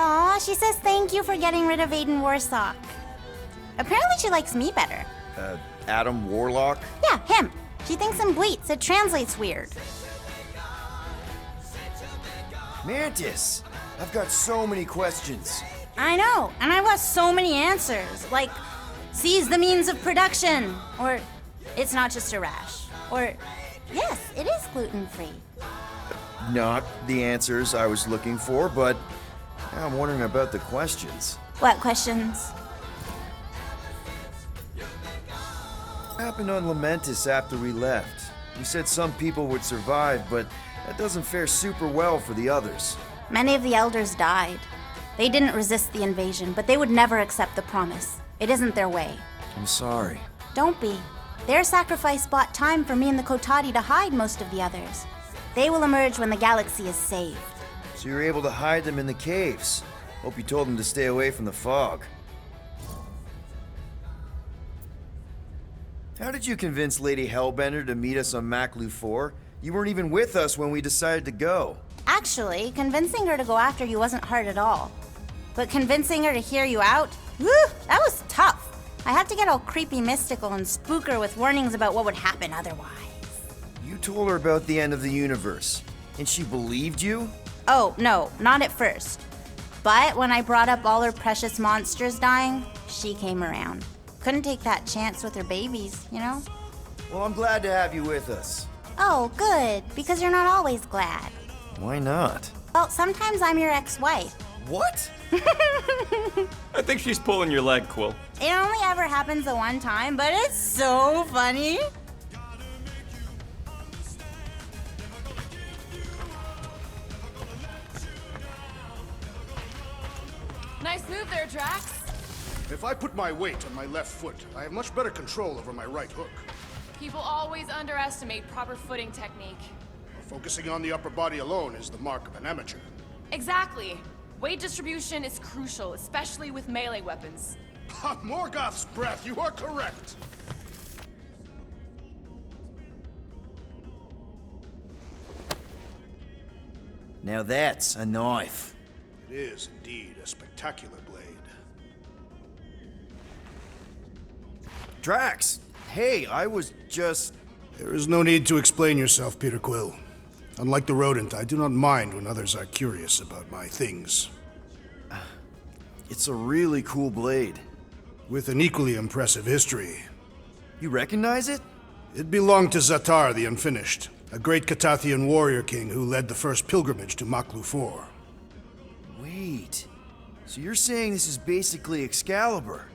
Aw, she says thank you for getting rid of Aiden Warsock. Apparently she likes me better. Adam Warlock? Yeah, him. She thinks I'm bleats. It translates weird. Mantis! I've got so many questions. I know, and I've got so many answers. Like, seize the means of production. Or, it's not just a rash. Or, yes, it is gluten-free. Not the answers I was looking for, but now I'm wondering about the questions. What questions? What happened on Lamentis after we left? You said some people would survive, but that doesn't fare super well for the others. Many of the elders died. They didn't resist the invasion, but they would never accept the promise. It isn't their way. I'm sorry. Don't be. Their sacrifice bought time for me and the Kotati to hide most of the others. They will emerge when the galaxy is saved. So you were able to hide them in the caves. Hope you told them to stay away from the fog. How did you convince Lady Hellbender to meet us on Maklu 4? You weren't even with us when we decided to go. Actually, convincing her to go after you wasn't hard at all. But convincing her to hear you out? Woo! That was tough. I had to get all creepy mystical and spook her with warnings about what would happen otherwise. You told her about the end of the universe, and she believed you? Oh, no, not at first. But when I brought up all her precious monsters dying, she came around. Couldn't take that chance with her babies, you know? Well, I'm glad to have you with us. Oh, good, because you're not always glad. Why not? Well, sometimes I'm your ex-wife. What? I think she's pulling your leg, Quill. It only ever happens the one time, but it's so funny. Nice move there, Drax. If I put my weight on my left foot, I have much better control over my right hook. People always underestimate proper footing technique. Focusing on the upper body alone is the mark of an amateur. Exactly. Weight distribution is crucial, especially with melee weapons. Morgoth's breath, you are correct! Now that's a knife. It is indeed a spectacular blade. Drax! Hey, I was just... There is no need to explain yourself, Peter Quill. Unlike the rodent, I do not mind when others are curious about my things. It's a really cool blade. With an equally impressive history. You recognize it? It belonged to Zatar the Unfinished, a great Catathian warrior king who led the first pilgrimage to Maklu 4. Wait, so you're saying this is basically Excalibur?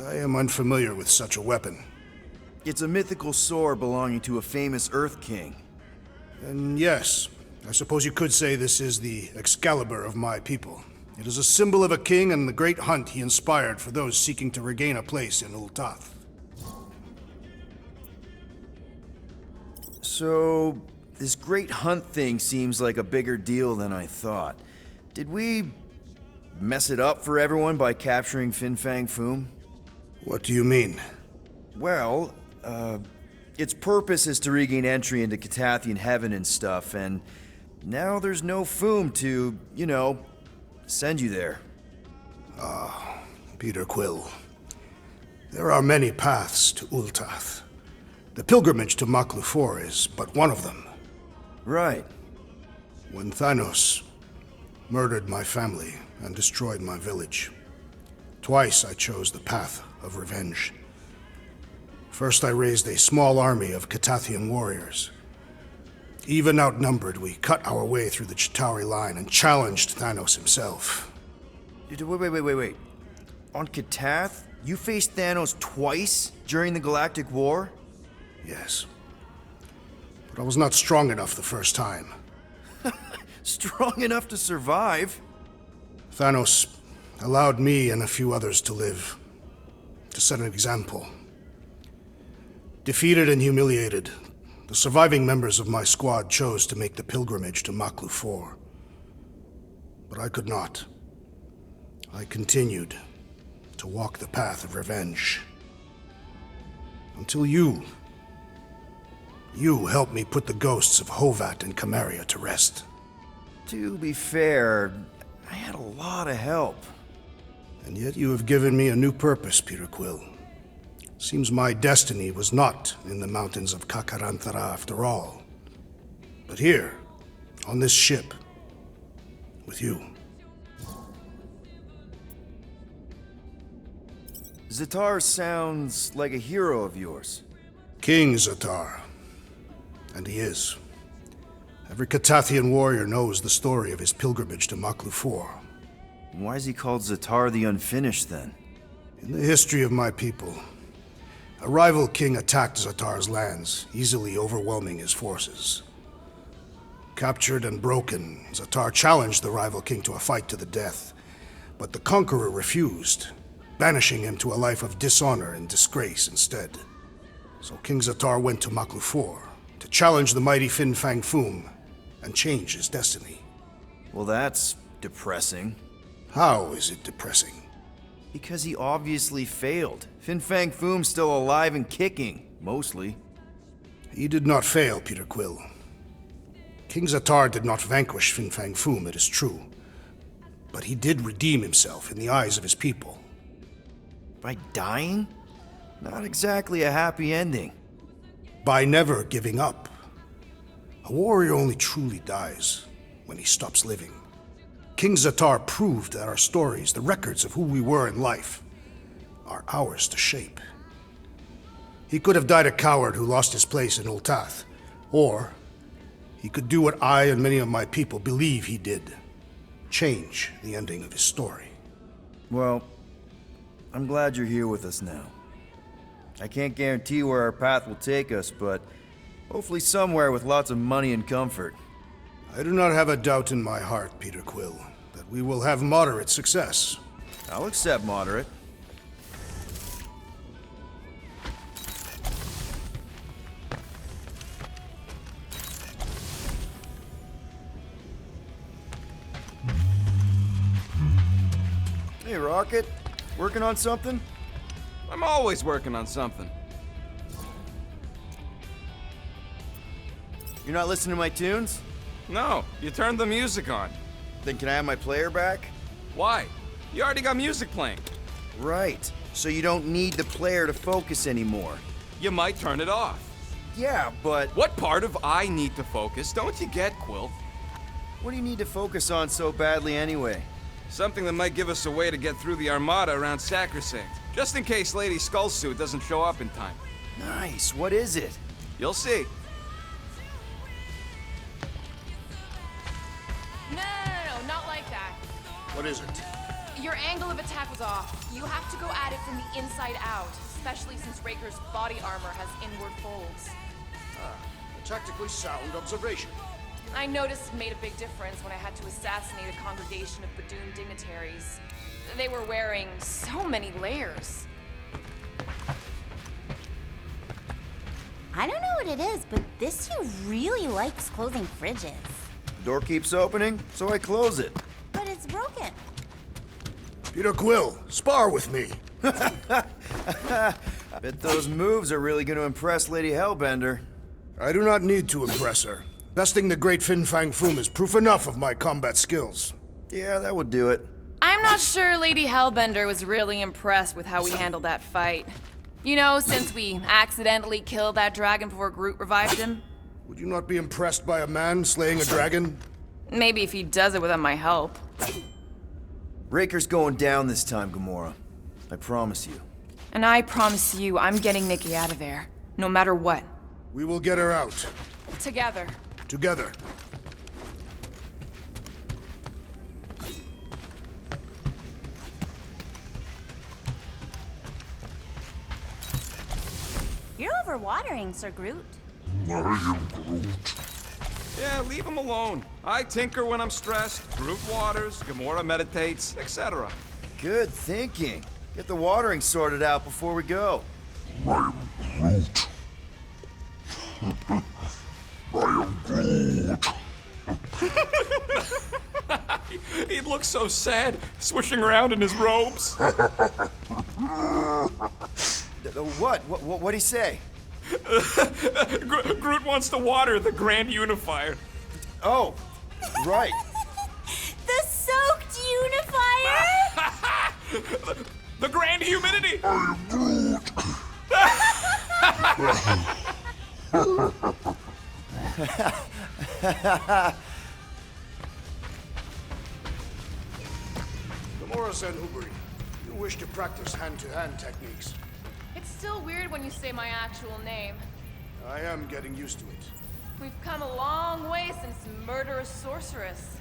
I am unfamiliar with such a weapon. It's a mythical sword belonging to a famous Earth King. And yes, I suppose you could say this is the Excalibur of my people. It is a symbol of a king and the great hunt he inspired for those seeking to regain a place in Ul'Tath. So, this great hunt thing seems like a bigger deal than I thought. Did we mess it up for everyone by capturing Fin Fang Foom? What do you mean? Well, its purpose is to regain entry into Catathian heaven and stuff, and now there's no Foom to, you know, send you there. Peter Quill. There are many paths to Ul'Tath. The pilgrimage to Maklu 4 is but one of them. Right. When Thanos murdered my family and destroyed my village, twice I chose the path of revenge. First, I raised a small army of Catathian warriors. Even outnumbered, we cut our way through the Chitauri line and challenged Thanos himself. Wait. On Katath, you faced Thanos twice during the Galactic War? Yes. But I was not strong enough the first time. Strong enough to survive? Thanos allowed me and a few others to live, to set an example. Defeated and humiliated, the surviving members of my squad chose to make the pilgrimage to Maklu 4. But I could not. I continued to walk the path of revenge. Until you You helped me put the ghosts of Hovat and Camaria to rest. To be fair, I had a lot of help. And yet you have given me a new purpose, Peter Quill. Seems my destiny was not in the mountains of Kakarantara after all, but here, on this ship, with you. Zatar sounds like a hero of yours. King Zatar. And he is. Every Katathian warrior knows the story of his pilgrimage to Maklufor. Why is he called Zatar the Unfinished, then? In the history of my people, a rival king attacked Zatar's lands, easily overwhelming his forces. Captured and broken, Zatar challenged the rival king to a fight to the death, but the conqueror refused, banishing him to a life of dishonor and disgrace instead. So King Zatar went to Maklufor to challenge the mighty Fin Fang Foom and change his destiny. Well, that's depressing. How is it depressing? Because he obviously failed. Fin Fang Foom's still alive and kicking, mostly. He did not fail, Peter Quill. King Zatar did not vanquish Fin Fang Foom, it is true. But he did redeem himself in the eyes of his people. By dying? Not exactly a happy ending. By never giving up. A warrior only truly dies when he stops living. King Zatar proved that our stories, the records of who we were in life, are ours to shape. He could have died a coward who lost his place in Ultath, or he could do what I and many of my people believe he did. Change the ending of his story. Well, I'm glad you're here with us now. I can't guarantee where our path will take us, but hopefully somewhere with lots of money and comfort. I do not have a doubt in my heart, Peter Quill, that we will have moderate success. I'll accept moderate. Hey, Rocket. Working on something? I'm always working on something. You're not listening to my tunes? No, you turned the music on. Then can I have my player back? Why? You already got music playing. Right. So you don't need the player to focus anymore. You might turn it off. Yeah, but What part of I need to focus don't you get, Quill? what do you need to focus on so badly anyway? Something that might give us a way to get through the Armada around Sacrosanct, just in case Lady Skullsuit doesn't show up in time. Nice. What is it? You'll see. No, not like that. What is it? Your angle of attack was off. You have to go at it from the inside out, especially since Raker's body armor has inward folds. A tactically sound observation. I noticed it made a big difference when I had to assassinate a congregation of Badoon dignitaries. They were wearing so many layers. I don't know what it is, but this suit really likes closing fridges. The door keeps opening, so I close it. But it's broken. Peter Quill, spar with me. Bet those moves are really going to impress Lady Hellbender. I do not need to impress her. Besting the great Fin Fang Foom is proof enough of my combat skills. Yeah, that would do it. I'm not sure Lady Hellbender was really impressed with how we handled that fight. You know, since we accidentally killed that dragon before Groot revived him. Would you not be impressed by a man slaying a dragon? Maybe if he does it without my help. Raker's going down this time, Gamora. I promise you. And I promise you, I'm getting Nikki out of there. No matter what. We will get her out. Together. Together. You're overwatering, Sir Groot. Yeah, leave him alone. I tinker when I'm stressed, Groot waters, Gamora meditates, etc. Good thinking. Get the watering sorted out before we go. He looks so sad, swishing around in his robes. What? What'd he say? Groot wants to water the Grand Unifier. Oh, right. The soaked unifier? The Grand Humidity! Gamora and Uberi, you wish to practice hand-to-hand techniques. It's still weird when you say my actual name. I am getting used to it. We've come a long way since Murderous Sorceress.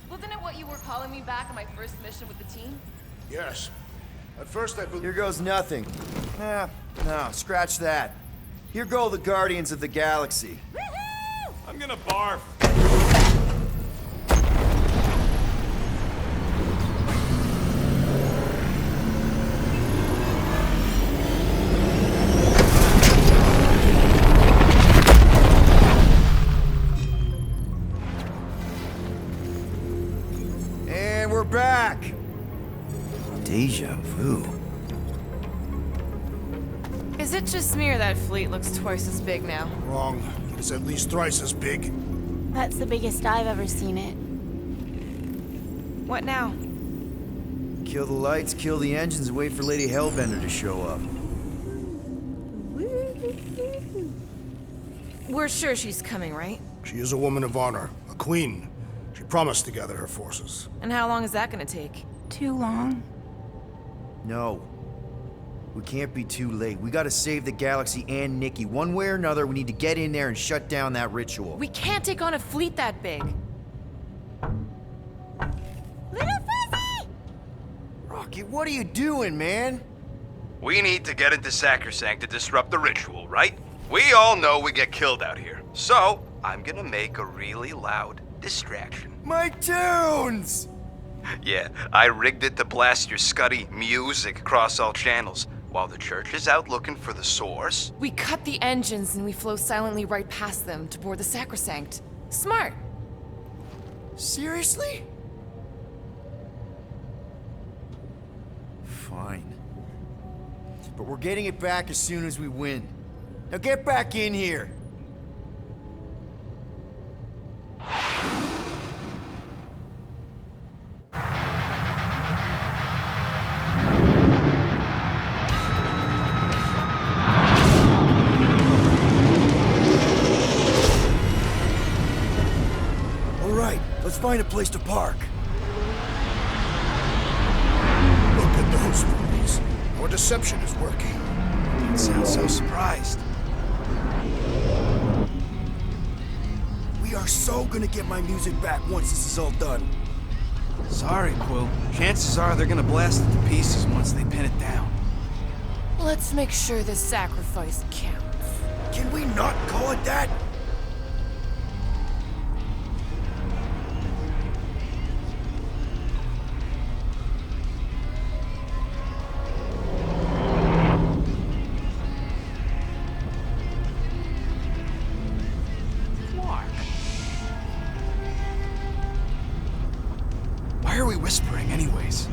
Wasn't it what you were calling me back on my first mission with the team? Yes. At first I believed... Here goes nothing. No, scratch that. Here go the Guardians of the Galaxy. Woohoo! I'm gonna barf. And we're back. Deja vu. Is it just me or that fleet looks twice as big now? Wrong. It is at least thrice as big. That's the biggest I've ever seen it. What now? Kill the lights, kill the engines, and wait for Lady Hellbender to show up. We're sure she's coming, right? She is a woman of honor, a queen. She promised to gather her forces. And how long is that gonna take? Too long. No. We can't be too late. We gotta save the galaxy and Nikki. One way or another, we need to get in there and shut down that ritual. We can't take on a fleet that big. Little Fuzzy! Rocket, what are you doing, man? We need to get into Sacrosanct to disrupt the ritual, right? We all know we get killed out here. So, I'm gonna make a really loud distraction. My tunes! Yeah, I rigged it to blast your scuddy music across all channels. While the church is out looking for the source, We cut the engines and we flow silently right past them to board the Sacrosanct. Smart. Seriously? Fine. But we're getting it back as soon as we win. Now get back in here! Alright, let's find a place to park. Look at those bodies. Our deception is working. You sound so surprised. We are so gonna get my music back once this is all done. Sorry, Quill. Chances are they're gonna blast it to pieces once they pin it down. Let's make sure this sacrifice counts. Can we not call it that? Why are we whispering anyways?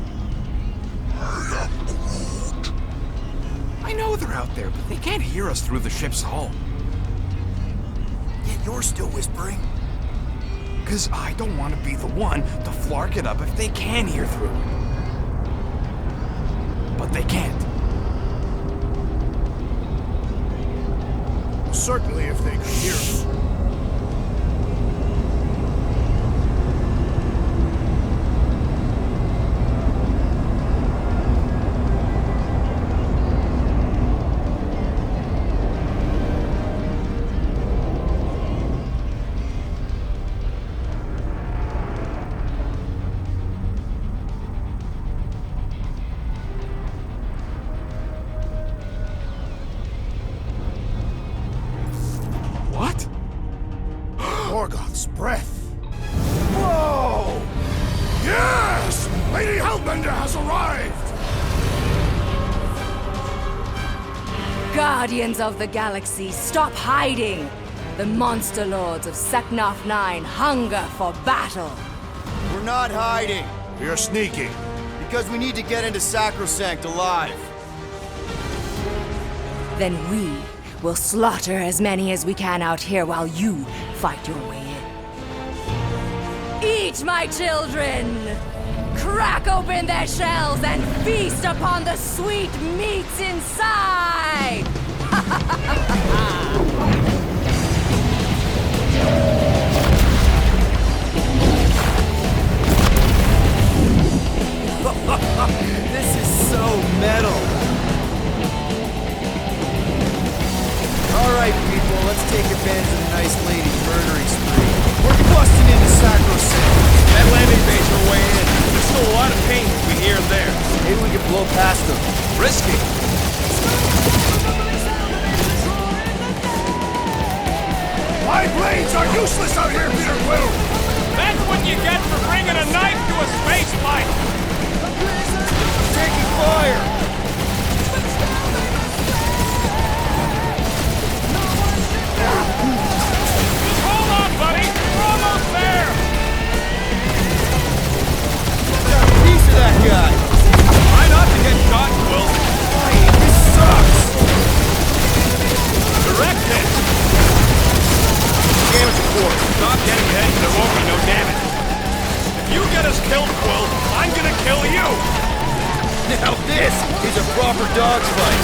I know they're out there, but they can't hear us through the ship's hull. Yet you're still whispering. Because I don't want to be the one to flark it up if they can hear through it. But they can't. Certainly if they could hear us. What? Morgoth's breath. Whoa! Yes! Lady Hellbender has arrived! Guardians of the Galaxy, stop hiding! The monster lords of Seknarf 9 hunger for battle. We're not hiding, We are sneaking. because we need to get into Sacrosanct alive. Then we We'll slaughter as many as we can out here while you fight your way in. Eat, my children! Crack open their shells and feast upon the sweet meats inside! This is so metal. Alright, people, let's take advantage of the nice lady's murdering spree. We're busting into Sacrosanct. That landing base we're way in. There's still a lot of paint between here and there. Maybe we can blow past them. Risky. My blades are useless out here, Peter Quill! That's what you get for bringing a knife to a space flight. Taking fire! Hold on, buddy. We're almost there. Got a piece of that guy! Try not to get shot, Quill. This sucks! Direct hit. Damage report. Stop getting hit, there won't be no damage. If you get us killed, Quill, I'm gonna kill you. Now this is a proper dogfight.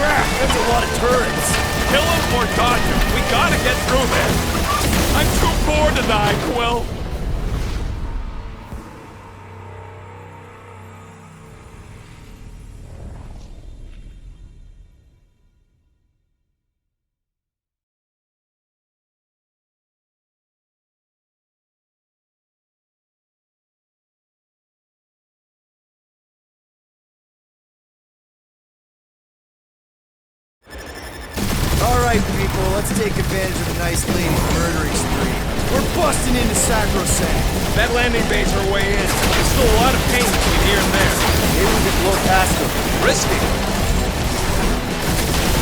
Crap, that's a lot of turrets. Kill him or dodge him. We gotta get through there. I'm too bored to die, Quill. Alright, people, let's take advantage of the nice lady's murdering spree. We're busting into Sacrosanct. That landing base we're way in. There's still a lot of paint between here and there. Maybe we can blow past them. Risky.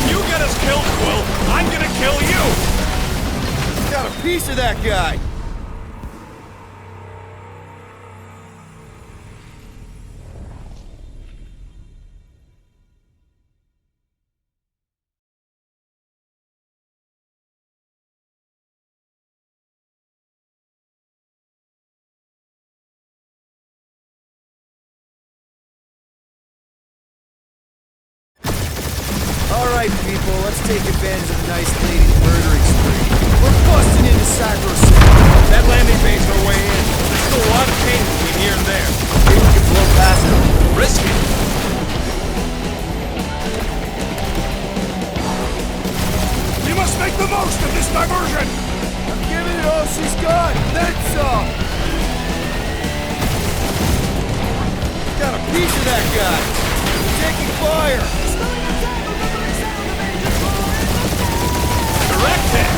You get us killed, Quill, I'm gonna kill you. Got a piece of that guy! Alright, people, let's take advantage of the nice lady's murdering spree. We're busting into Sacrosanct. That landing base we're way in. There's still a lot of paint between here and there. Maybe we can blow past them. Risky. We must make the most of this diversion! I'm giving it all she's got! Then some! Got a piece of that guy! Taking fire! Direct hit.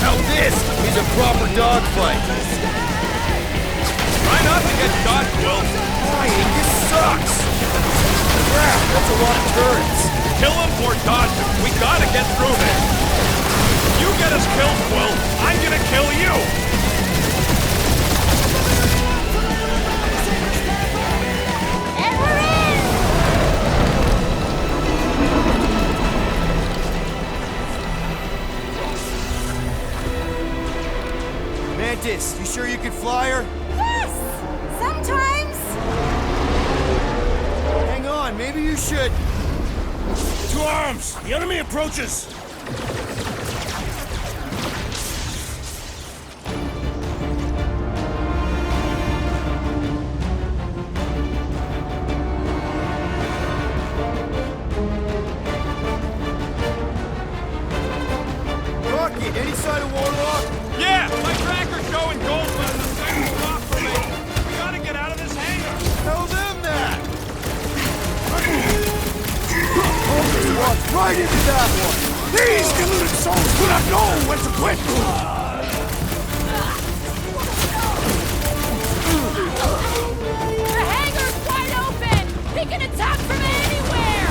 Now this is a proper dogfight! Try not to get shot, Quill. This sucks! Crap, that's a lot of turrets! Kill him or dodge him. We gotta get through there. If you get us killed, Quill, I'm gonna kill you. And we're in! Mantis, you sure you could fly her? Yes! Sometimes! Hang on, maybe you should... To arms! The enemy approaches! Rocket, any sign of Warlock? Yeah, my tracker's showing Goldman the second rock for me. We gotta get out of this hangar. Tell them that! Walked right into that one! These deluded souls do not know when to quit! The hangar's wide open! They can attack from anywhere!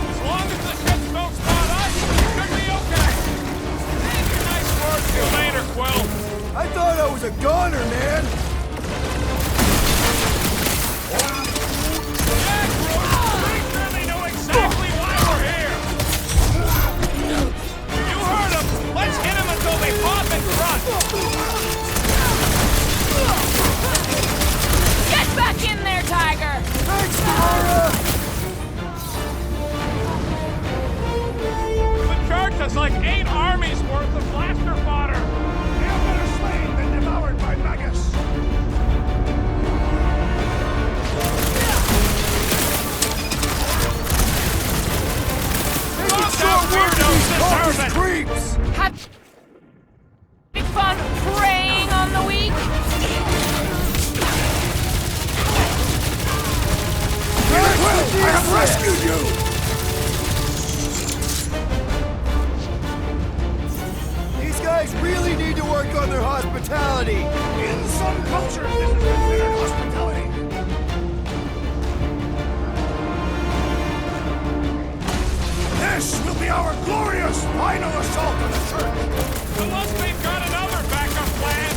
As long as the ships don't spot us, we should be okay. Thank you, nice work. See you later, Quill. I thought I was a goner, man! Yeah, Groot, pretty sure they know exactly why we're rescued you! These guys really need to work on their hospitality. In some cultures, this is considered hospitality. This will be our glorious final assault on the church. Unless they've got another backup plan.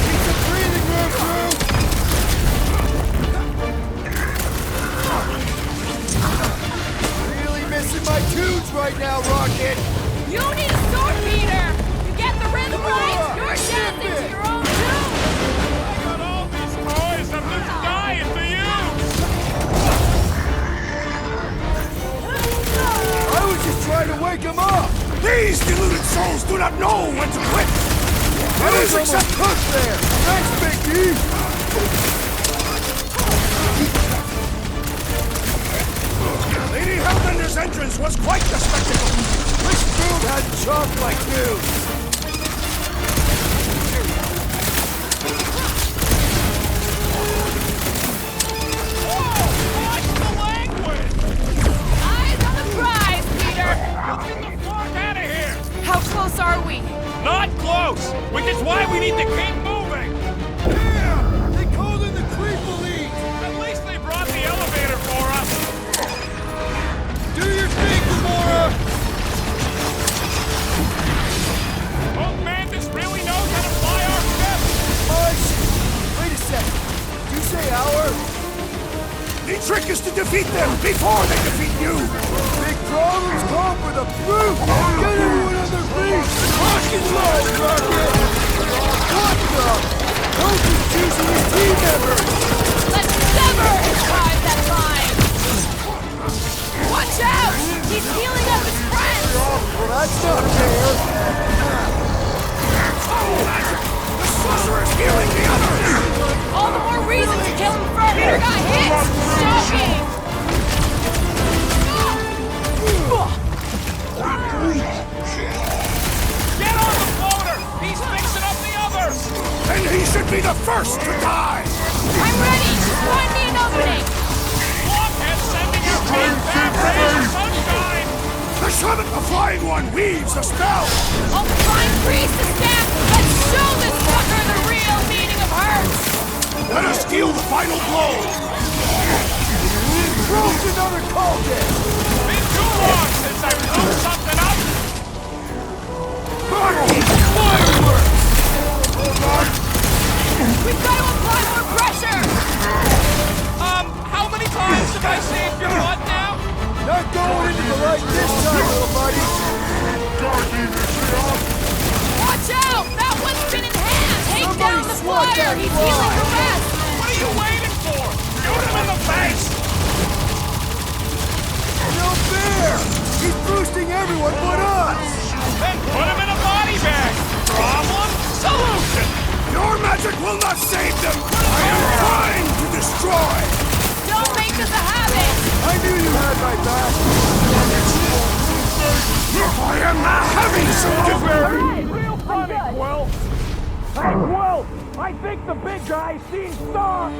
Need some breathing room, crew. Really missing my tunes right now, Rocket. You need a sword, Peter! You get the rhythm right, you're dancing to your own tune! I got all these toys. I'm just dying for you. I was just trying to wake him up. These deluded souls do not know when to quit. I was almost cooked there. Thanks, Mickey. Lady Hellbender's entrance was quite the spectacle. Wish Field hadn't chopped like you. Watch the language. Eyes on the prize, Peter! Get the fuck out of here. How close are we? Not close, which is why we need to keep moving. Yeah, they called in the creep elite. At least they brought the elevator for us. Do your thing, Gamora. Old Mantis really knows how to fly our ship. Wait a second. Did you say our? The trick is to defeat them before they defeat you. Big problems call for the brute. Get everyone on their feet. Lock and load, Rocket. What the? Coach is choosing his team members. Let's never drive that line! Watch out! He's healing up his friends! Well, that's not fair. The sorcerer is healing the others. All the more reason to kill him first! Peter got hit! Shocking! Get on the floater. He's fixing up the others. Then he should be the first to die. I'm ready! Find me an opening! Blockhead sending out big bad rays of sunshine. The summit, the flying one, weaves a spell. I'll find priest to stamp! Let's show this fucker the real meaning of hurt! Let us deal the final blow. Broke another cultist. Been too long since I blew something up. Fireworks. We've got to apply more pressure! How many times have I saved your butt now? Not going into the light this time, little buddy. Watch out! That one's been in hand! Take down the swat flyer! that He's fly. healing the rest! What are you waiting for? Shoot him in the face. No fair. He's boosting everyone but us. Then put him in a body bag. Problem? Solution. Your magic will not save them. I am trying to destroy. Don't make this a habit! I knew you had my back. I am having some difficulty. Real funny, Quill. Hey, Quill. I think the big guy's seen Star.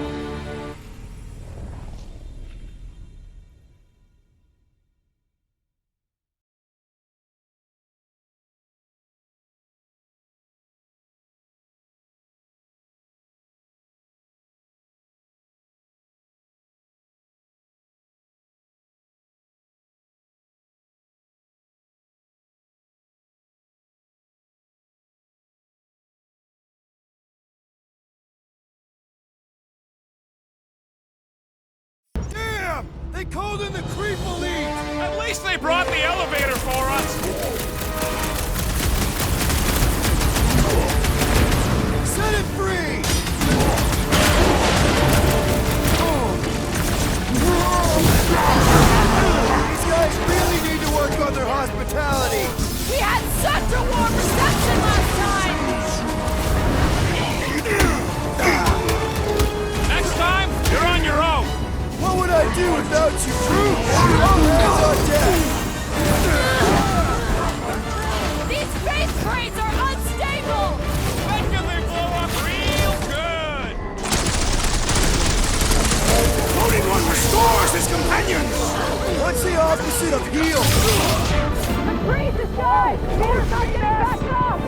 Damn! They called in the creep elite. At least they brought the elevator for us. Set it free. These guys really need to work on their hospitality. We had such a warm reception last time! Next time, you're on your own. What would I do without you, troops? All hands on deck. What's the opposite of heal? Priest is dead! Peter's not getting back up!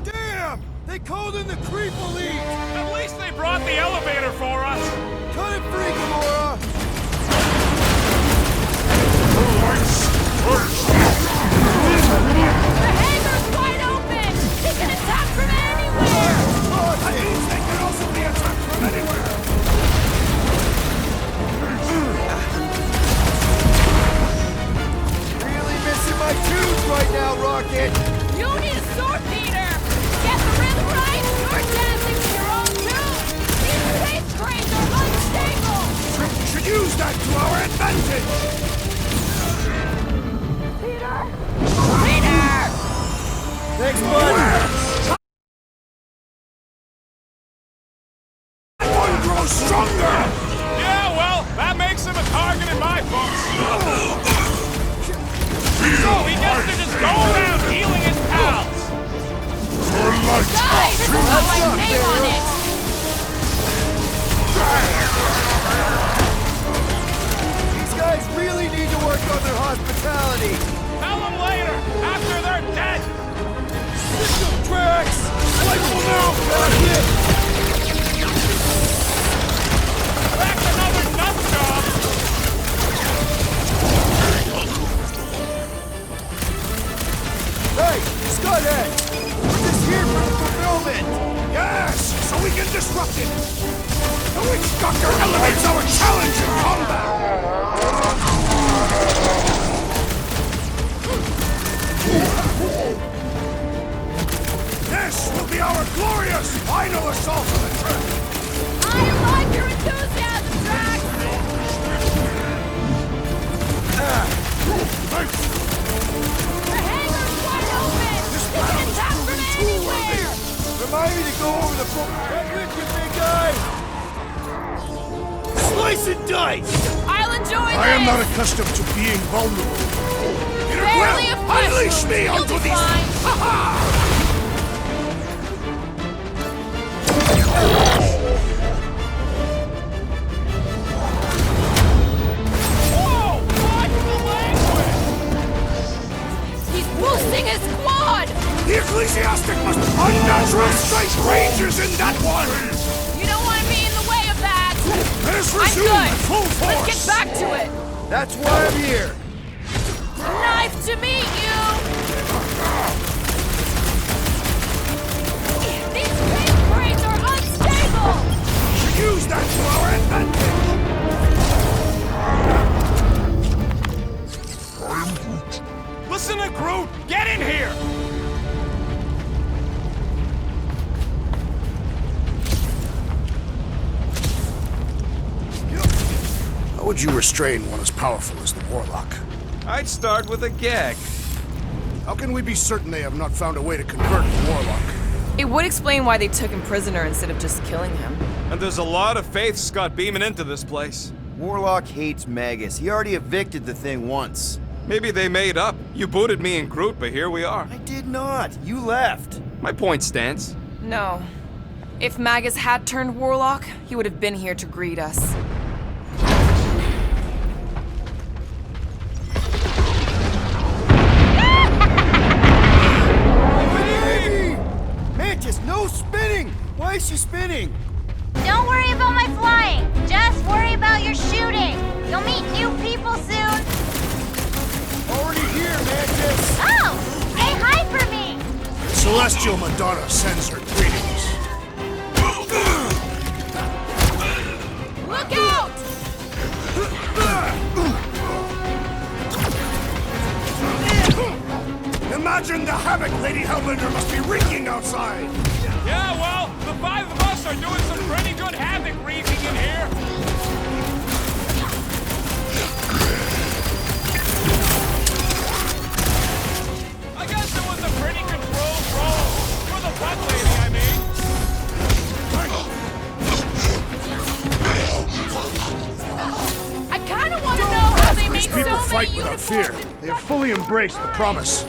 Damn! They called in the creep elite! At least they brought the elevator for us! Cut it free, Gamora! The hangar's wide open! They can attack from anywhere! That means they can also be attacked from anywhere! Really missing my tunes right now, Rocket! You need a sword, Peter! Get the rhythm right! You're dancing to your own tune! These space cranes are unstable! Should use that to our advantage! Peter! Peter! Thanks, bud! One grows stronger! Yeah, well, that makes him a target in my books. So he gets to just go around healing his pals. Guys, this has got my name on it! These guys really need to work on their hospitality! Tell them later, after they're dead. System tracks! Rifle now, Rocket! That's another nut job. Hey, Scuthead! We're just here for the fulfillment! Yes, so we can disrupt it! The Witch Doctor elevates our challenge in combat! This will be our glorious final assault on the trip! I like your enthusiasm, Drax! The hangar's wide open! They can attack from anywhere! Remind me to go over the book. Right with you, big guy! Slice and dice! I'll enjoy this! I am not accustomed to being vulnerable. Peter Barely a Quill, flesh unleash wound. me You'll onto be these... fine. Ha-ha! Whoa! Watch the language! He's boosting his squad! The ecclesiastic must unnatural strike ranges in that one! You don't want to be in the way of that! Let us I'm resume good! at full force! Let's get back to it! That's why I'm here! Nice to meet you! These space cranes are unstable! Use that to our advantage! Listen to Groot! Get in here! How would you restrain one as powerful as the Warlock? I'd start with a gag. How can we be certain they have not found a way to convert the Warlock? It would explain why they took him prisoner instead of just killing him. And there's a lot of faith Scott beaming into this place. Warlock hates Magus. He already evicted the thing once. Maybe they made up. You booted me and Groot, but here we are. I did not. You left. My point stands. No. If Magus had turned Warlock, he would have been here to greet us. Baby! Mantis, no spinning! Why is she spinning? Don't worry about my flying. Just worry about your shooting. You'll meet new people soon. Already here, Mantis! Oh! Say hi for me! Celestial Madonna sends her greetings. Look out! Imagine the havoc Lady Hellbender must be wreaking outside! Yeah, well, the five of us are doing some pretty good havoc wreaking in here. I guess it was a pretty controlled roll. For the bug lady, I mean. I kind of want to know how they made These people so fight many without uniforms. fear. They have fully embraced the promise.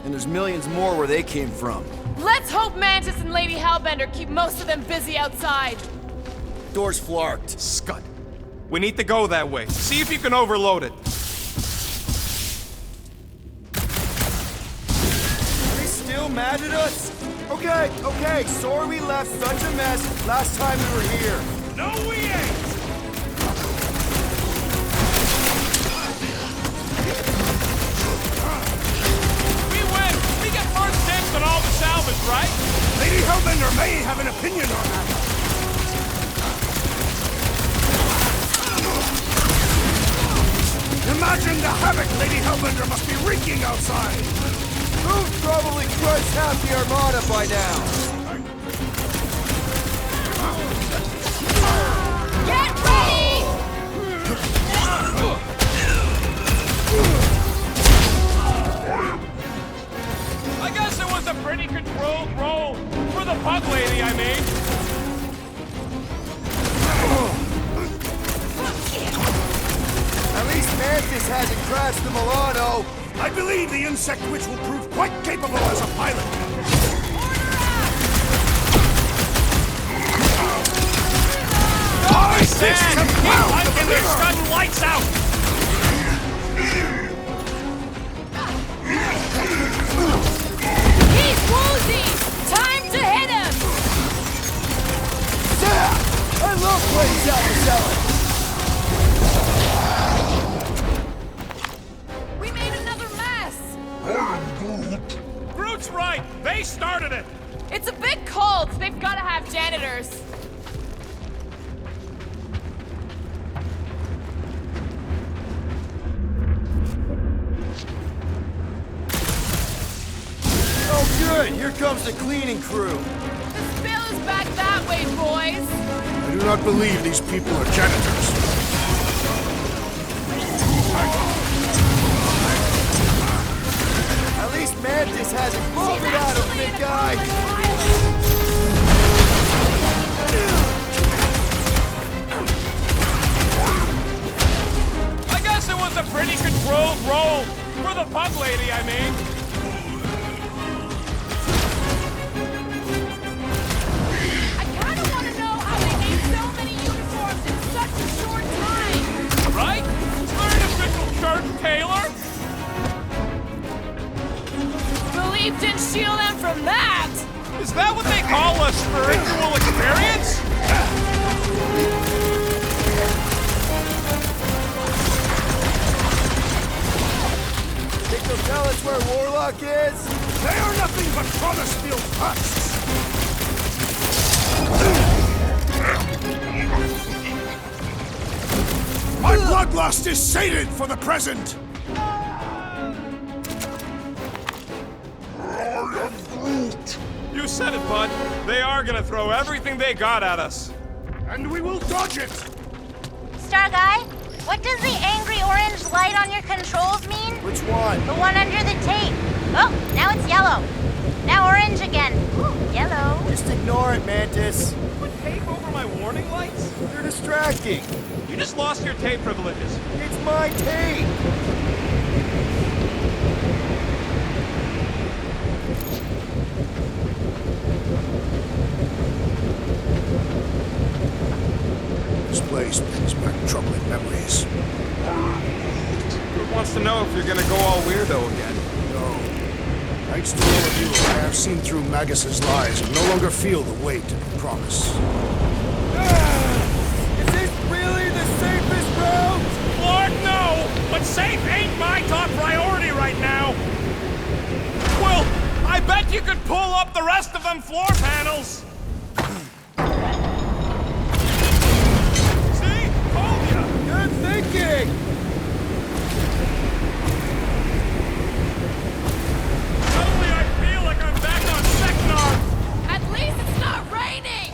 And there's millions more where they came from. Let's hope Mantis and Lady Hellbender keep most of them busy outside. Door's flarked. Scud. We need to go that way. See if you can overload it. Are they still mad at us? Okay, sorry we left such a mess last time we were here. No, we ain't. We win. We get first dibs on all the salvage, right? Lady Hellbender may have an opinion on that. Imagine the havoc Lady Hellbender must be wreaking outside! Who's probably crushed half the Armada by now? Get ready! I guess it was a pretty controlled roll. For the bug lady, I mean. At least Mantis hasn't crashed the Milano. I believe the insect witch will prove quite capable as a pilot. I stand! Keep punching their sudden lights out! He's woozy! Time to hit him! Yeah! I love playing Salvage. We made another mess! Groot's right! They started it! It's a big cult! They've gotta have janitors! Oh good, here comes the cleaning crew. The spill is back that way, boys! I do not believe these people are janitors. At least Mantis hasn't bolted out a big guy. I guess it was a pretty controlled roll. For the bug lady, I mean. I kinda wanna know how they made so many uniforms in such a short time! Right? Artificial church tailor? Belief didn't shield them from that! Is that what they call a spiritual experience? Think they'll tell us where Warlock is? They are nothing but promise-filled husks! My bloodlust is sated for the present! You said it, bud. They are gonna throw everything they got at us. And we will dodge it! Star Guy, what does the angry orange light on your controls mean? Which one? The one under the tape. Oh, now it's yellow. Now orange again. Ooh, yellow. Just ignore it, Mantis. Put tape over my warning lights? They're distracting. You just lost your tape privileges. It's my tape. This place brings back troubling memories. Who wants to know if you're gonna go all weirdo again? No. Thanks to all of you, I have seen through Magus's lies and no longer feel the weight of the promise. Is this really the safest route? Lord, no! But safe ain't my top priority right now! Well, I bet you could pull up the rest of them floor panels! See? Told ya! Good thinking! Suddenly I feel like I'm back on Seknar! At least it's not raining!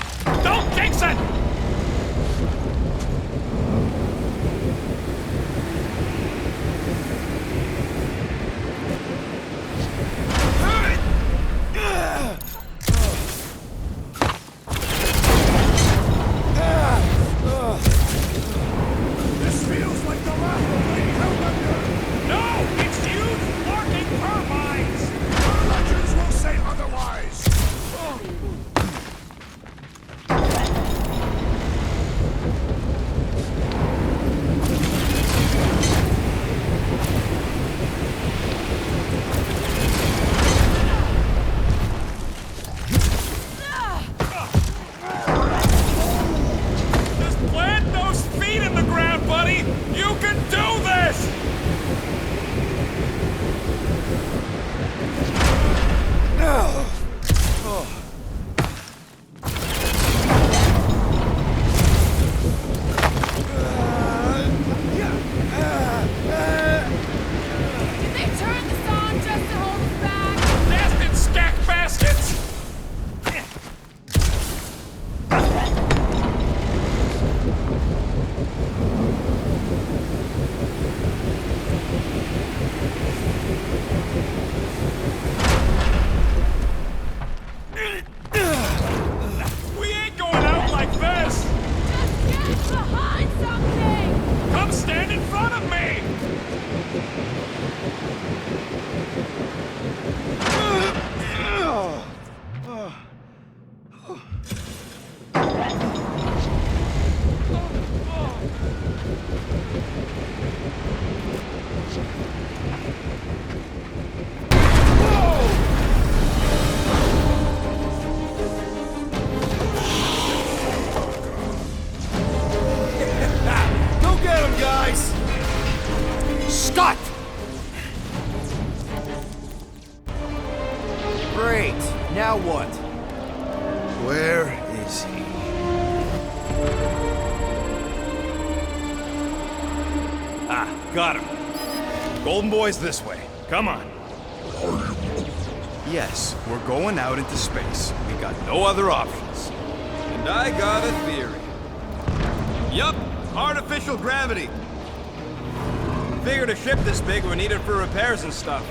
Go get him, guys! Scott! Great. Now what? Where is he? Ah, got him. Golden Boy's this way. Come on. Yes, we're going out into space. We got no other options. And I got a theory. Yup, artificial gravity. Figured a ship this big would need it for repairs and stuff.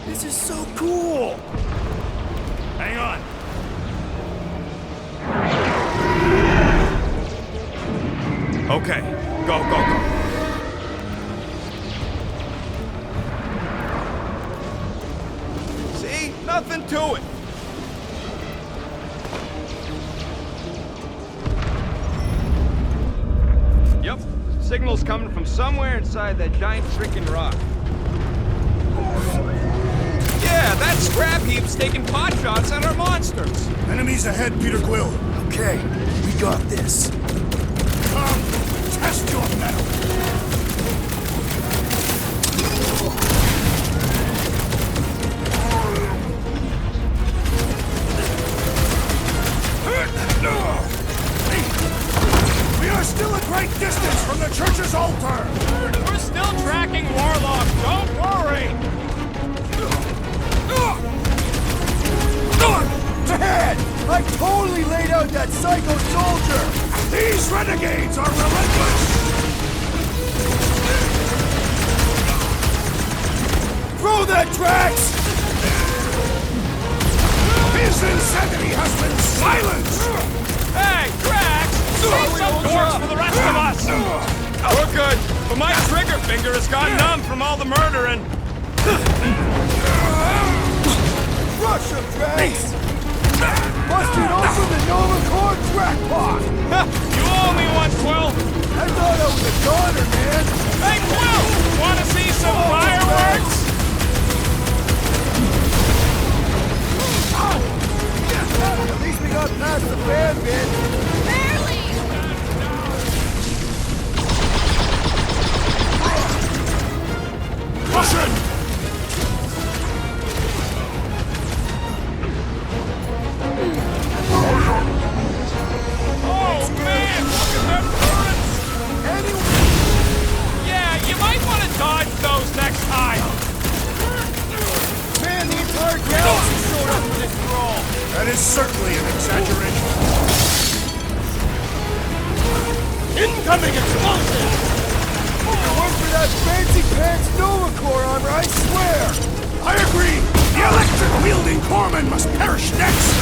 This is so cool! Hang on. Okay, go, go, go. See? Nothing to it. Yep, signal's coming from somewhere inside that giant freaking rock. Yeah, that scrap heap's taking pot shots at our monsters. Enemies ahead, Peter Quill. Okay, we got this. Come, test your metal. We are still a great distance from the church's altar. We're still tracking Warlock. Don't worry. Ahead! I totally laid out that psycho soldier! These renegades are relentless. Throw that, Drax! His insanity has been silenced. Hey, Drax! Save some torch for the rest of us! We're good, but my trigger finger has gone numb from all the murdering. Rush him, Drax! Busted open the Nova Corps crackpot! You owe me one, Quill! I thought I was a goner, man! Hey, Quill! Wanna see some fireworks? At least we got past the bad bit! Barely! Russian! Oh, man! Look at them turrets! Yeah, you might want to dodge those next time. Man, the entire galaxy showed up for this brawl! That is certainly an exaggeration. Incoming explosion! If it weren't for that fancy pants Nova Corps armor, I swear! I agree! The electric-wielding corpsman must perish next!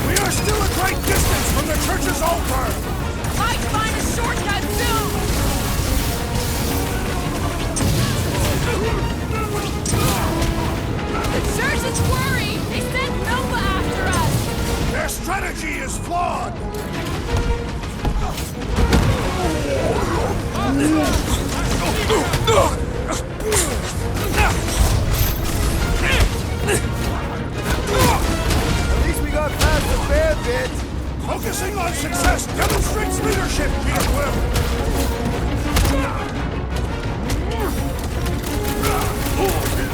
We are still a great distance from the church's altar! Might find a shortcut soon! The church is worried! They sent Nova after us! Their strategy is flawed! At least we got past the bad bit! Focusing on success demonstrates leadership, Peter Quill!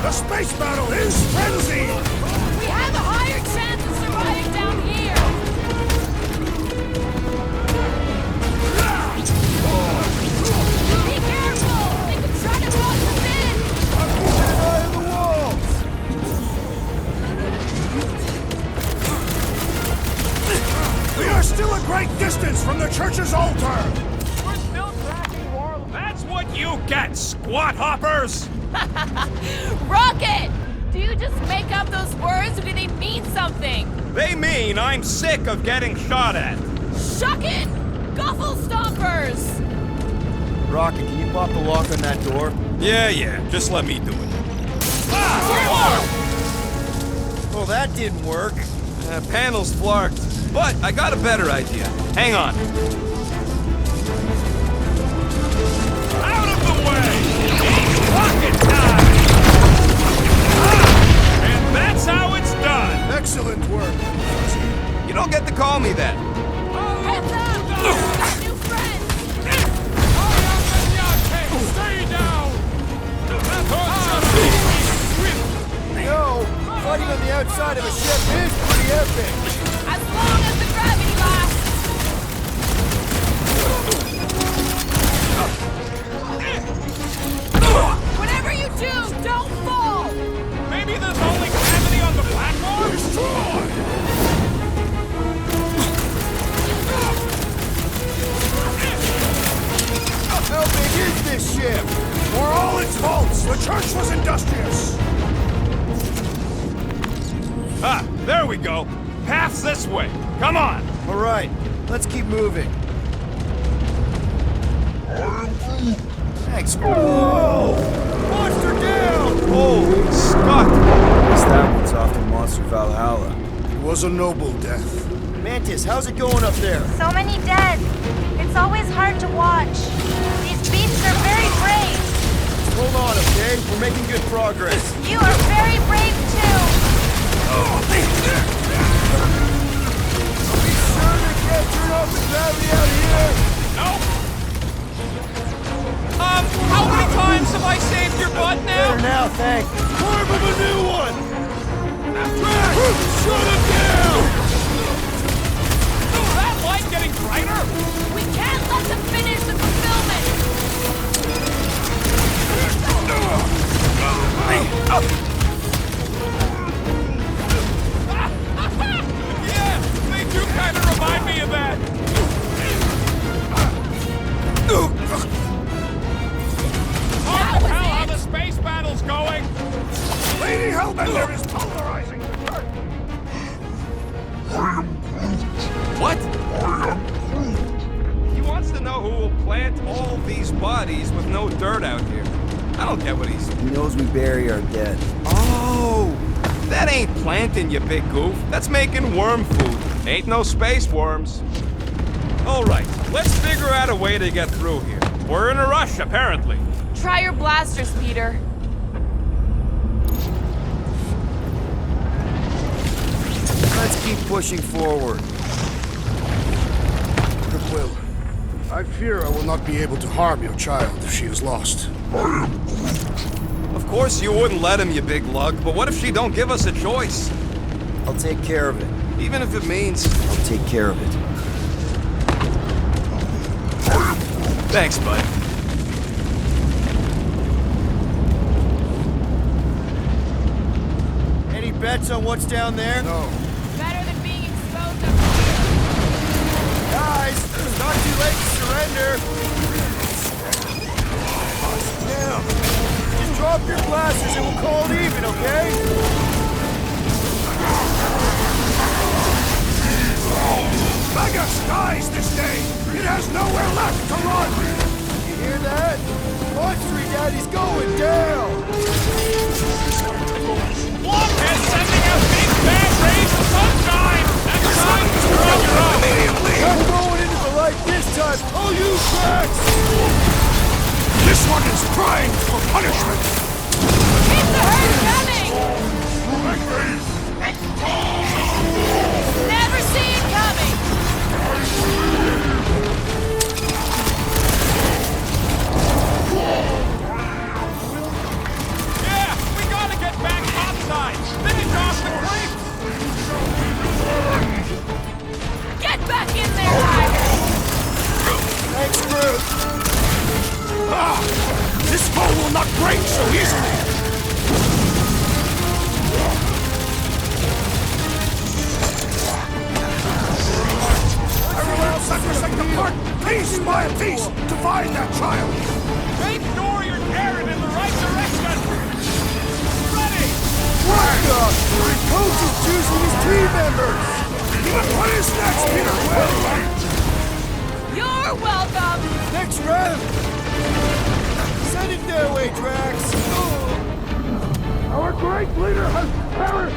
The space battle is frenzied! We have a higher chance of surviving down here! Be careful! They could try to box us in! I'm keeping an eye on the walls! We are still a great distance from the church's altar! We're still tracking Warlock. That's what you get, squat hoppers! Rocket! Do you just make up those words or do they mean something? They mean I'm sick of getting shot at. Shuck it! Guffle stompers! Rocket, can you pop the lock on that door? Yeah, just let me do it. Well, that didn't work. Panel's flarked, but I got a better idea. Hang on. Out of the way! It's rocket time! And that's how it's done! Excellent work. You don't get to call me that. Heads up! New friend! Stay down! No, fighting on the outside of a ship is pretty epic. As long as the gravity lasts! Whatever you do, don't fall! Maybe there's only gravity on the platform? How big is this ship? For all its faults, the church was industrious. Ah, there we go. Path's this way. Come on. All right, let's keep moving. Thanks. Whoa! Monster down! Holy Scott! Is that what's off to Monster Valhalla? It was a noble death. Mantis, how's it going up there? So many dead. It's always hard to watch. These beasts are very brave. Hold on, okay? We're making good progress. You are very brave too. Be sure to get turn off the gravity out here! Nope. How many times have I saved your butt Better now? now, thanks. Carve him a new one! Shut him down! Is that light getting brighter? We can't let them finish the fulfillment! Yeah, they do kind of remind me of that. That was How it! the space battle's going? Lady Hellbender is pulverizing. What? He wants to know who will plant all these bodies with no dirt out here. I don't get what he's... He knows we bury our dead. Oh! That ain't planting, you big goof. That's making worm food. Ain't no space worms. All right, let's figure out a way to get through here. We're in a rush, apparently. Try your blasters, Peter. Let's keep pushing forward. Goodwill, I fear I will not be able to harm your child if she is lost. Of course you wouldn't let him, you big lug, but what if she don't give us a choice? I'll take care of it. Even if it means... I'll take care of it. Thanks, bud. Any bets on what's down there? No. Better than being exposed up here. Guys, it's not too late to surrender. Now, just drop your blasters and we'll call it even, okay? Vegas dies this day! It has nowhere left to run! You hear that? Monstery Daddy's going down! Blockhead sending out big bad rays of sunshine! That's time to throw your own! I'm going into the light this time! I'll use tracks! This one is crying for punishment! Keep the herd coming! Never see it coming! Yeah, we gotta get back topside! Finish off the creep! Get back in there, Tiger! Thanks, Bruce! Ah! This foe will not break so easily! Everyone else sacrosanct apart, piece by piece, to find that child! Make sure you're carried in the right direction! Ready! What the? My coach is choosing his team members! What is next, Peter Quill? You're You're welcome! Next round! Send it their way, Drax! Our great leader has perished!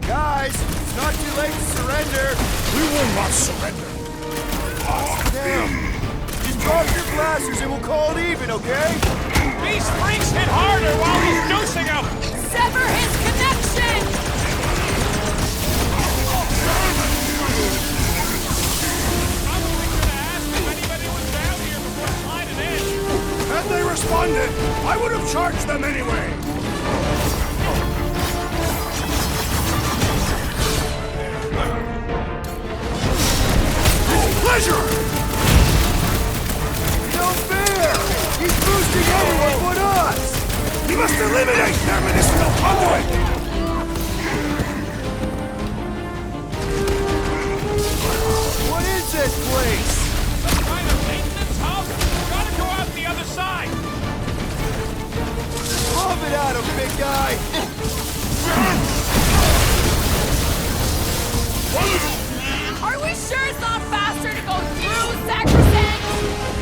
Guys, it's not too late to surrender! We will not surrender! Now, just drop your blasters and we'll call it even, okay? These freaks hit harder while he's dosing them! Sever his connection! Probably should have asked if anybody was down here before sliding in. Had they responded, I would have charged them anyway! Pleasure! No fair! He's boosting everyone but us! We must eliminate their medicinal conduit! What is this place? Some kind of maintenance hub? Gotta go out the other side! Love it at him, big guy! Are we sure it's not faster to go through Sacrosanct?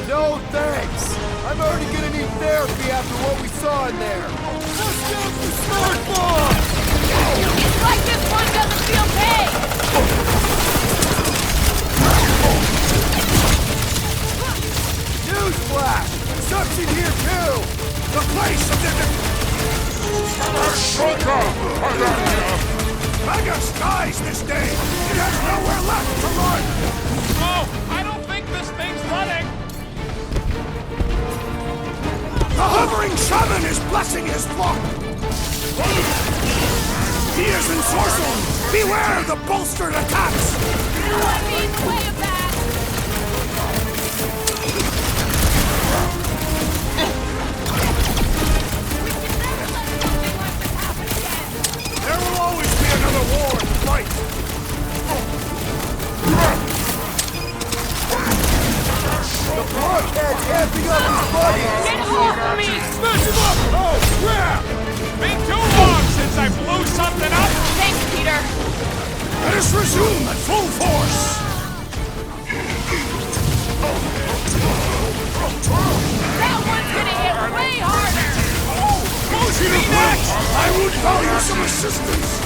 No thanks! I'm already gonna need therapy after what we saw in there! Let's go for smart bomb! It's like this one doesn't feel pain! Newsflash! Sucks in here too! The place of the... Magus dies this day! It has nowhere left to run! Oh, I don't think this thing's running! The hovering shaman is blessing his flock! He is ensorcelled! Beware the bolstered attacks! I mean, way of that! There will always be another war to fight! The blockhead's amping up his buddies! Get off me! Smash him up! Oh, crap! Been too long since I blew something up! Thanks, Peter! Let us resume at full force! That one's gonna hit way harder! Peter Quill, I would value some assistance!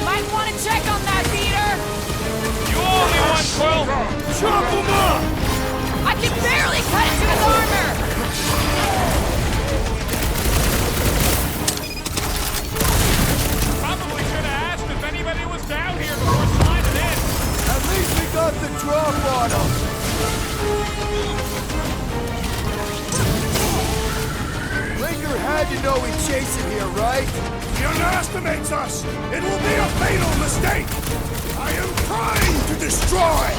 Might want to check on that, Peter! You owe me one, Quill! Chop him up! I can barely cut into his armor! Probably should have asked if anybody was down here before sliding in. At least we got the drop on him! Linker had to know we'd chase him here, right? He underestimates us! It will be a fatal mistake! I am trying to destroy!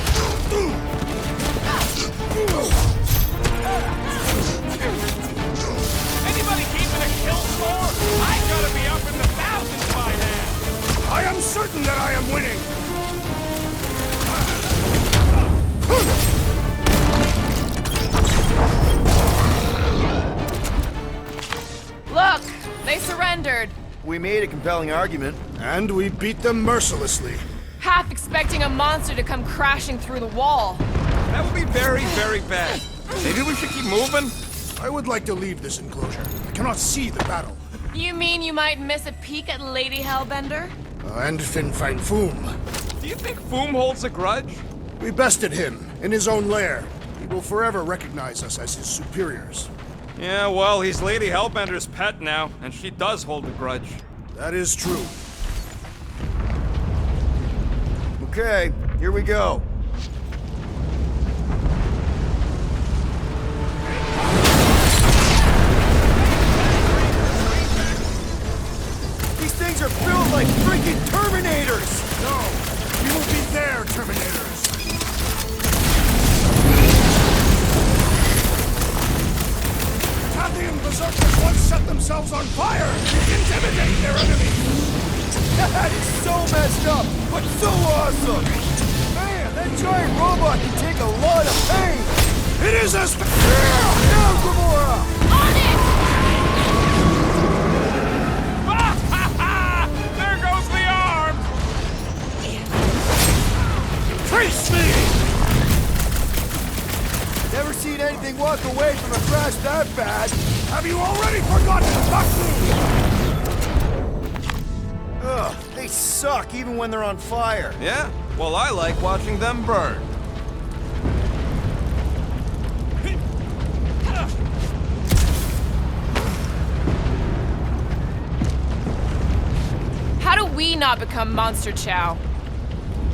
Anybody keeping a kill score? I gotta be up in the thousands by now. I am certain that I am winning! Look! They surrendered! We made a compelling argument. And we beat them mercilessly. Half expecting a monster to come crashing through the wall. That would be very, very bad. Maybe we should keep moving? I would like to leave this enclosure. I cannot see the battle. You mean you might miss a peek at Lady Hellbender? And Fin Fang Foom. Do you think Foom holds a grudge? We bested him in his own lair. He will forever recognize us as his superiors. Yeah, well, he's Lady Hellbender's pet now, and she does hold a grudge. That is true. Okay, here we go. These things guys are built like freaking Terminators! No, we will be their Terminators. Tathian berserkers once set themselves on fire to intimidate their enemies. That is so messed up, but so awesome! Man, that giant robot can take a lot of pain! It is as... Now, Gamora! There goes the arm! Face me! Never seen anything walk away from a crash that bad. Have you already forgotten Baku? Ugh, they suck even when they're on fire. Yeah? Well, I like watching them burn. How do we not become Monster Chow?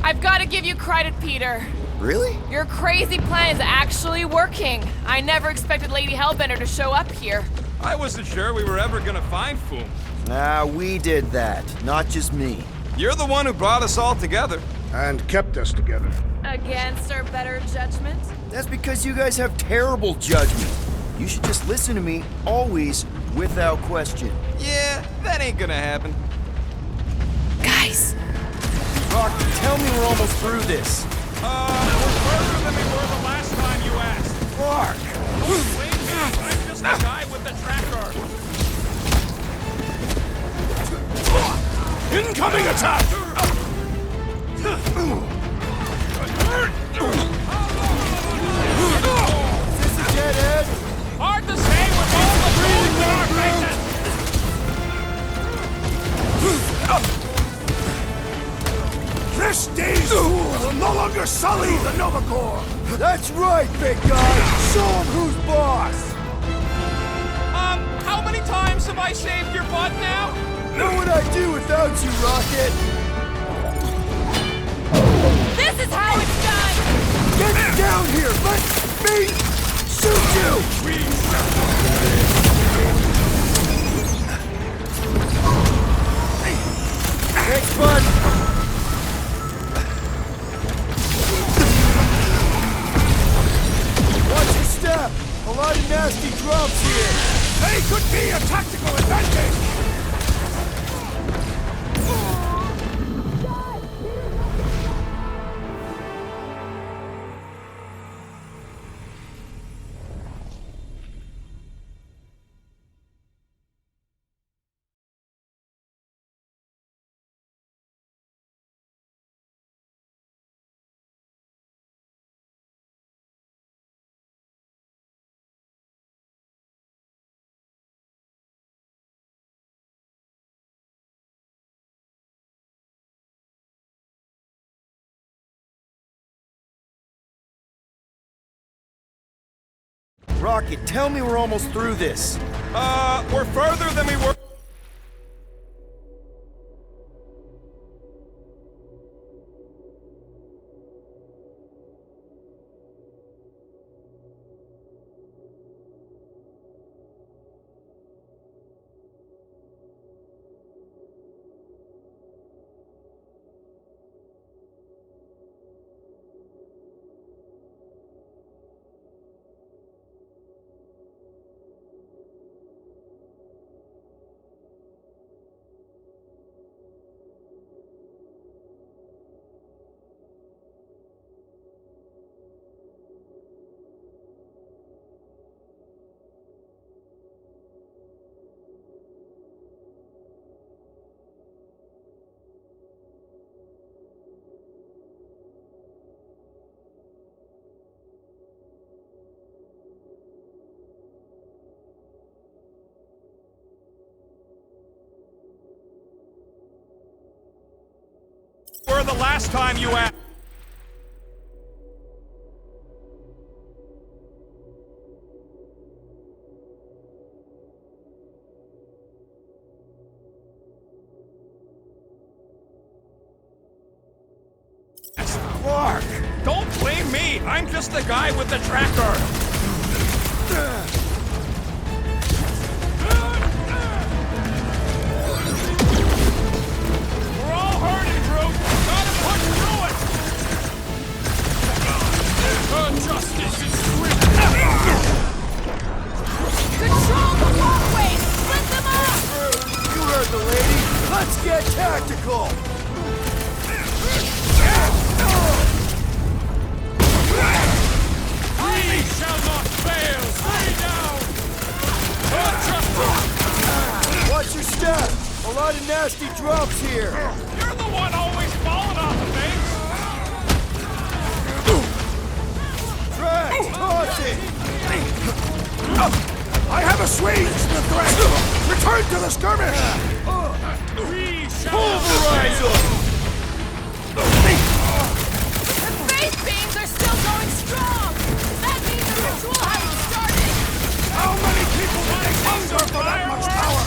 I've got to give you credit, Peter. Really? Your crazy plan is actually working. I never expected Lady Hellbender to show up here. I wasn't sure we were ever gonna find Foom. Nah, we did that, not just me. You're the one who brought us all together. And kept us together. Against our better judgment? That's because you guys have terrible judgment. You should just listen to me, always, without question. Yeah, that ain't gonna happen. Guys, Rocky, tell me we're almost through this. We're further than we were the last time you asked. Fuck! Don't blame me, I'm just the guy with the tracker. Incoming attack! Is this a dead end? Hard to say with all the bullets in our faces. This day's fool will no longer sully the Nova Corps! That's right, big guy! Show him who's boss! How many times have I saved your butt now? Know what I'd do without you, Rocket? This is how it's done! Get down here! Let me shoot you! Thanks, bud! Watch your step! A lot of nasty drops here! They could be a tactical advantage! Rocket, tell me we're almost through this. We're further than we were. We're the last time you asked. Clark! Don't blame me! I'm just the guy with the tracker! nasty drops here! You're the one always falling off of things! Drag! Toss it! I have assuaged the threat! Return to the skirmish! We shall... Pulverize them! The faith beams are still going strong! That means the ritual hasn't started! How many people would they hunger for that much power?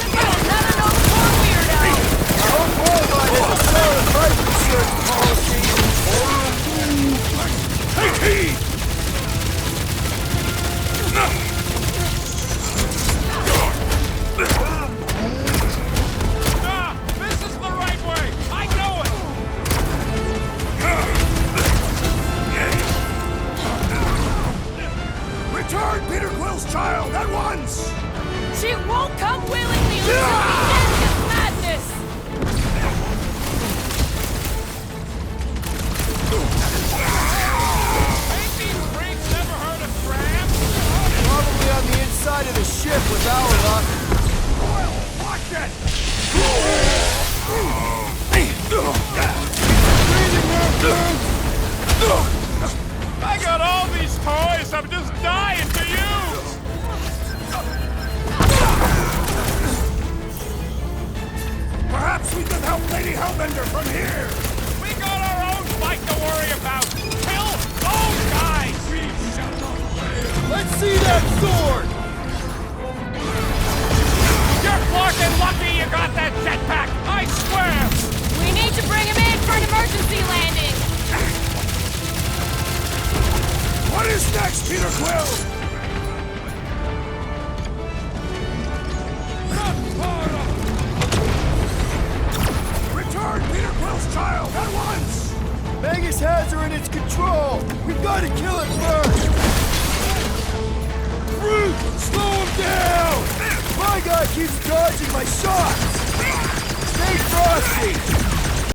You'll never know before weird out! Our Warline has a solid life insurance policy! Take heed! This is the right way! I know it! Return Peter Quill's child at once! She won't come willingly until we end this madness! Ain't these freaks never heard of crabs? Probably on the inside of the ship with our luck. Watch it! I got all these toys I'm just dying to use! Perhaps we could help Lady Hellbender from here! We got our own fight to worry about! Kill those guys! We shall not fail! Let's see that sword! You're fucking lucky you got that jetpack! I swear! We need to bring him in for an emergency landing! What is next, Peter Quill? Return Peter Quill's child at once! Magus has her in its control! We've got to kill it first! Groot! Slow him down! My guy keeps dodging my shots! Stay frosty!